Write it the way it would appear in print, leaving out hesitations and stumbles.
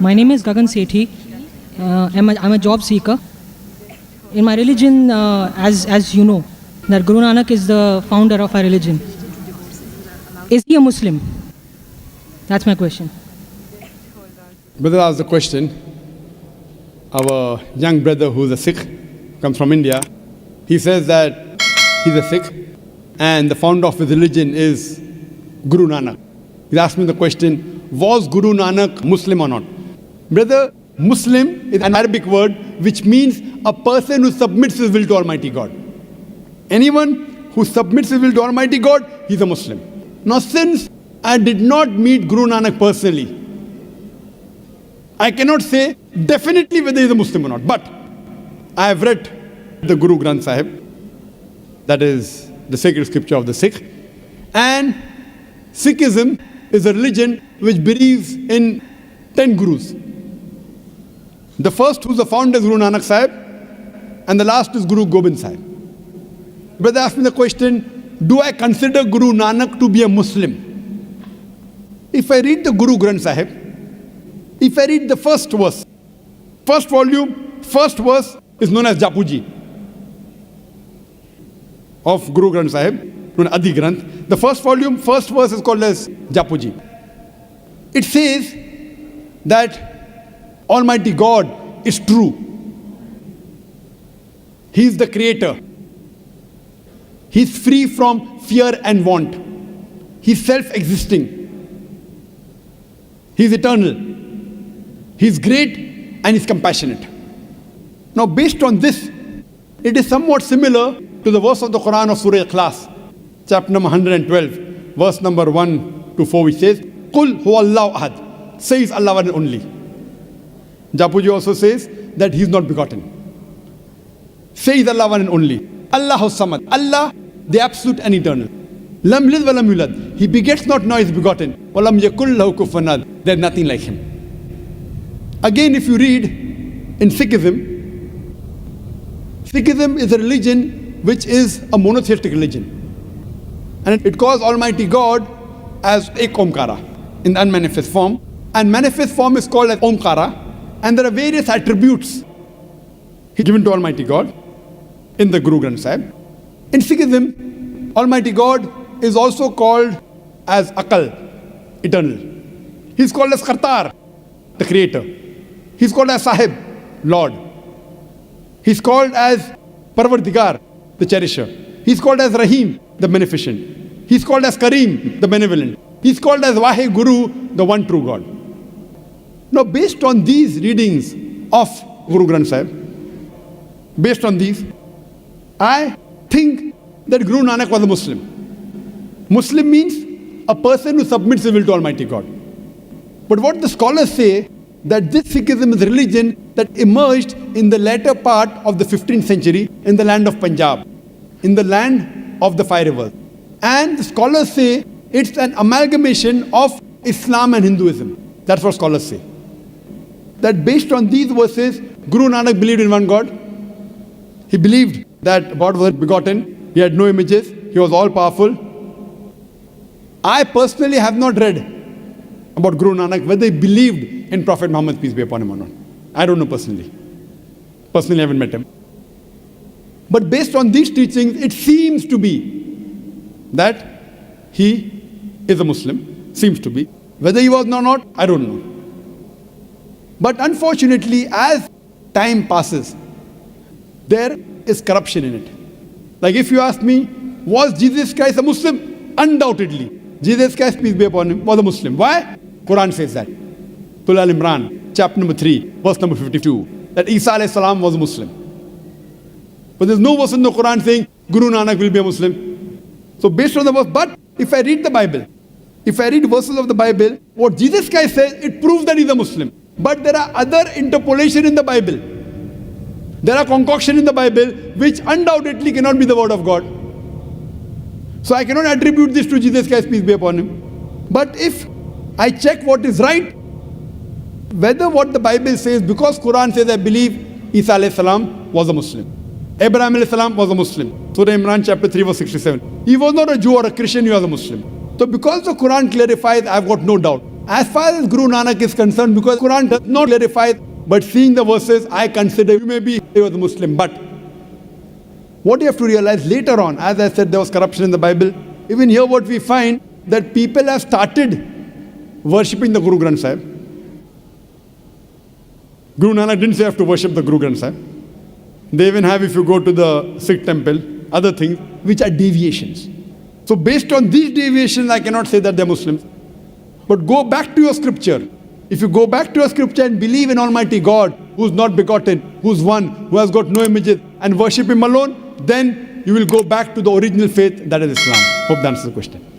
My name is Gagan Sethi. I'm a job seeker. In my religion, as you know, that Guru Nanak is the founder of our religion. Is he a Muslim? That's my question. Brother asked the question. Our young brother who's a Sikh, comes from India. He says that he's a Sikh and the founder of his religion is Guru Nanak. He asked me the question, was Guru Nanak Muslim or not? Brother, Muslim is an Arabic word which means a person who submits his will to Almighty God. Anyone who submits his will to Almighty God, he's a Muslim. Now since I did not meet Guru Nanak personally, I cannot say definitely whether he's a Muslim or not. But I have read the Guru Granth Sahib, that is the sacred scripture of the Sikh. And Sikhism is a religion which believes in 10 Gurus. The first who's the founder is Guru Nanak Sahib, and the last is Guru Gobind Sahib. Brother asked me the question, do I consider Guru Nanak to be a Muslim? If I read the Guru Granth Sahib, if I read the first verse, first volume, first verse is known as Japuji of Guru Granth Sahib, known as Adi Granth. The first volume, first verse is called as Japuji. It says that Almighty God is true. He is the creator. He is free from fear and want. He is self-existing. He is eternal. He is great and he is compassionate. Now based on this, it is somewhat similar to the verse of the Quran of Surah Ikhlas, chapter number 112, verse number 1 to 4, which says, Qul huwallahu ahad, says Allah one and only. Japuji also says that he is not begotten. Says Allah one and only. Allahu samad. Allah, the absolute and eternal. Lam lid wa lam yulad. He begets not, nor is begotten. Wa lam yakul lahu kufuwan ahad. There is nothing like him. Again, if you read in Sikhism, Sikhism is a religion which is a monotheistic religion. And it calls Almighty God as Ek Omkara in the unmanifest form. And manifest form is called as Omkara. And there are various attributes given to Almighty God in the Guru Granth Sahib. In Sikhism, Almighty God is also called as Akal, eternal. He's called as Kartar, the creator. He's called as Sahib, Lord. He's called as Parvardigar, the cherisher. He's called as Rahim, the beneficent. He's called as Kareem, the benevolent. He's called as Vahe Guru, the one true God. Now based on these readings of Guru Granth Sahib, based on these, I think that Guru Nanak was a Muslim. Muslim means a person who submits his will to Almighty God. But what the scholars say, that this Sikhism is a religion that emerged in the latter part of the 15th century in the land of Punjab, in the land of the five rivers. And the scholars say it's an amalgamation of Islam and Hinduism. That's what scholars say. That based on these verses, Guru Nanak believed in one God. He believed that God was begotten. He had no images. He was all-powerful. I personally have not read about Guru Nanak, whether he believed in Prophet Muhammad, peace be upon him or not. I don't know personally. Personally, I haven't met him. But based on these teachings, it seems to be that he is a Muslim. Seems to be. Whether he was or not, I don't know. But unfortunately, as time passes, there is corruption in it. Like if you ask me, was Jesus Christ a Muslim? Undoubtedly. Jesus Christ, peace be upon him, was a Muslim. Why? Quran says that. Surah Al-Imran, chapter number 3, verse number 52, that Isa alayhi salam was a Muslim. But there's no verse in the Quran saying Guru Nanak will be a Muslim. So based on the verse, but if I read the Bible, if I read verses of the Bible, what Jesus Christ says, it proves that he's a Muslim. But there are other interpolation in the Bible. There are concoction in the Bible which undoubtedly cannot be the word of God. So I cannot attribute this to Jesus Christ, peace be upon him. But if I check what is right, whether what the Bible says, because Quran says, I believe Isa alayhi salam was a Muslim. Abraham alayhi salam was a Muslim. Surah Imran chapter 3 verse 67. He was not a Jew or a Christian, he was a Muslim. So because the Quran clarifies, I've got no doubt As far as Guru Nanak is concerned, because Quran does not clarify, but seeing the verses, I consider you may be a Muslim. But what you have to realize later on, as I said, there was corruption in the Bible. Even here what we find, that people have started worshipping the Guru Granth Sahib. Guru Nanak didn't say you have to worship the Guru Granth Sahib. They even have, if you go to the Sikh temple, other things, which are deviations. So based on these deviations, I cannot say that they're Muslims. But go back to your scripture. If you go back to your scripture and believe in Almighty God, who's not begotten, who's one, who has got no images, and worship Him alone, then you will go back to the original faith, that is Islam. Hope that answers the question.